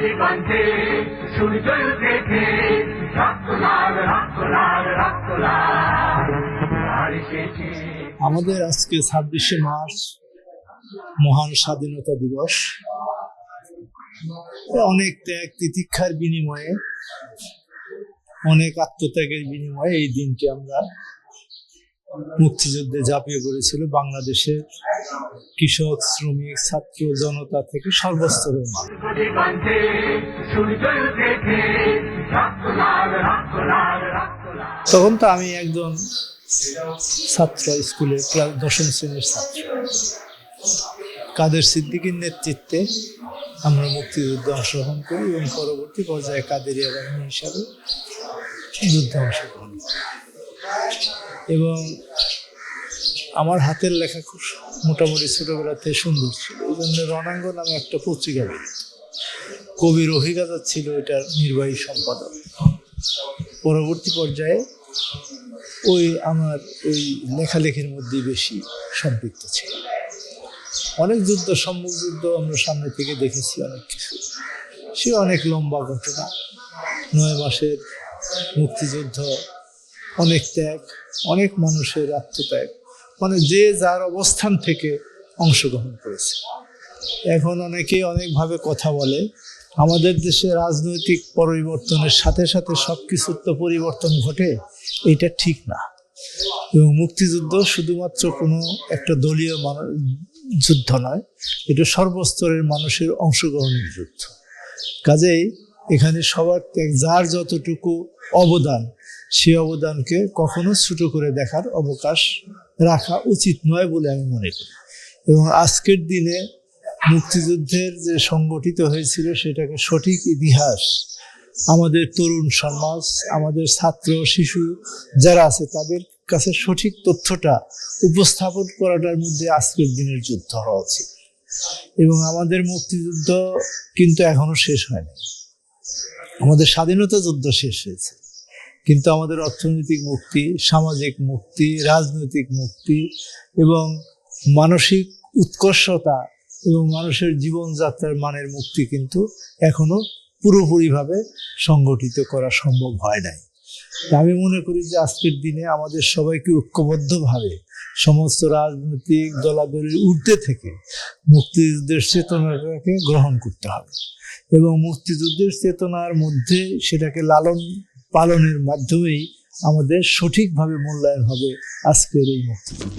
দিগন্তে সূর্য উঠেছে, রক্ত লাল রক্ত লাল রক্ত লাল। আর এসেছে আমাদের আজকে 26শে মার্চ মহান স্বাধীনতা দিবস। অনেক ত্যাগ তিতিক্ষার বিনিময়ে, অনেক আত্মত্যাগের বিনিময়ে এই দিনটি আমরা মুক্তিযুদ্ধে ঝাঁপিয়ে পড়েছিল বাংলাদেশের কৃষক, শ্রমিক, ছাত্র জনতা থেকে সর্বস্তরের মানুষ। দিগন্তে সূর্য উঠেছে, রক্ত লাল রক্ত লাল রক্ত লাল। তখন তো আমি একজন ছাত্র, স্কুলের ক্লাস 10ম শ্রেণীর ছাত্র। কাদের সিদ্দিকীর নেতৃত্বে আমরা মুক্তিযুদ্ধে অংশগ্রহণ করি এবং পরবর্তী পর্যায়ে কাদেরিয়া বাহিনী হিসাবে যুদ্ধে অংশগ্রহণ করি। এবং আমার হাতের লেখা খুব মোটামুটি ছোটবেলাতে সুন্দর ছিল, এই জন্য রণাঙ্গন নামে একটা পত্রিকা বের হতো। কবির অভিজ্ঞতা ছিল এটার নির্বাহী সম্পাদক। পরবর্তী পর্যায়ে আমার ওই লেখালেখির মধ্যেই বেশি সম্পৃক্ত ছিল। অনেক যুদ্ধ, সম্মুখ যুদ্ধ আমরা সামনে থেকে দেখেছি, অনেক কিছু। সে অনেক লম্বা ঘটনা, 9 মাসের মুক্তিযুদ্ধ, অনেক ত্যাগ, অনেক মানুষের আত্মত্যাগ, মানে যে যার অবস্থান থেকে অংশগ্রহণ করেছে। এখন অনেকেই অনেকভাবে কথা বলে, আমাদের দেশে রাজনৈতিক পরিবর্তনের সাথে সাথে সব কিছুর তো পরিবর্তন ঘটে, এটা ঠিক না। এবং মুক্তিযুদ্ধ শুধুমাত্র কোনো একটা দলীয় যুদ্ধ নয়, এটা সর্বস্তরের মানুষের অংশগ্রহণের যুদ্ধ। কাজেই এখানে সবার ত্যাগ, যার যতটুকু অবদান, সেই অবদানকে কখনো ছোট করে দেখার অবকাশ রাখা উচিত নয় বলে আমি মনে করি। এবং আজকের দিনে মুক্তিযুদ্ধের যে সংগঠিত হয়েছিল সেটাকে সঠিক ইতিহাস আমাদের তরুণ সমাজ, আমাদের ছাত্র শিশু যারা আছে তাদের কাছে সঠিক তথ্যটা উপস্থাপন করাটার মধ্যে আজকের দিনের যুদ্ধ হওয়া উচিত। এবং আমাদের মুক্তিযুদ্ধ কিন্তু এখনো শেষ হয়নি। আমাদের স্বাধীনতা যুদ্ধ শেষ হয়েছে, কিন্তু আমাদের অর্থনৈতিক মুক্তি, সামাজিক মুক্তি, রাজনৈতিক মুক্তি এবং মানসিক উৎকর্ষতা এবং মানুষের জীবনযাত্রার মানের মুক্তি কিন্তু এখনো পুরোপুরিভাবে সংগঠিত করা সম্ভব হয় নাই। আমি মনে করি যে আজকের দিনে আমাদের সবাইকে ঐক্যবদ্ধভাবে সমস্ত রাজনৈতিক দলাদলির ঊর্ধ্বে থেকে মুক্তিযুদ্ধের চেতনাটাকে গ্রহণ করতে হবে এবং মুক্তিযুদ্ধের চেতনার মধ্যে সেটাকে লালন পালনের মাধ্যমেই আমাদের সঠিকভাবে মূল্যায়ন হবে আজকের এই মুক্তিযুদ্ধ।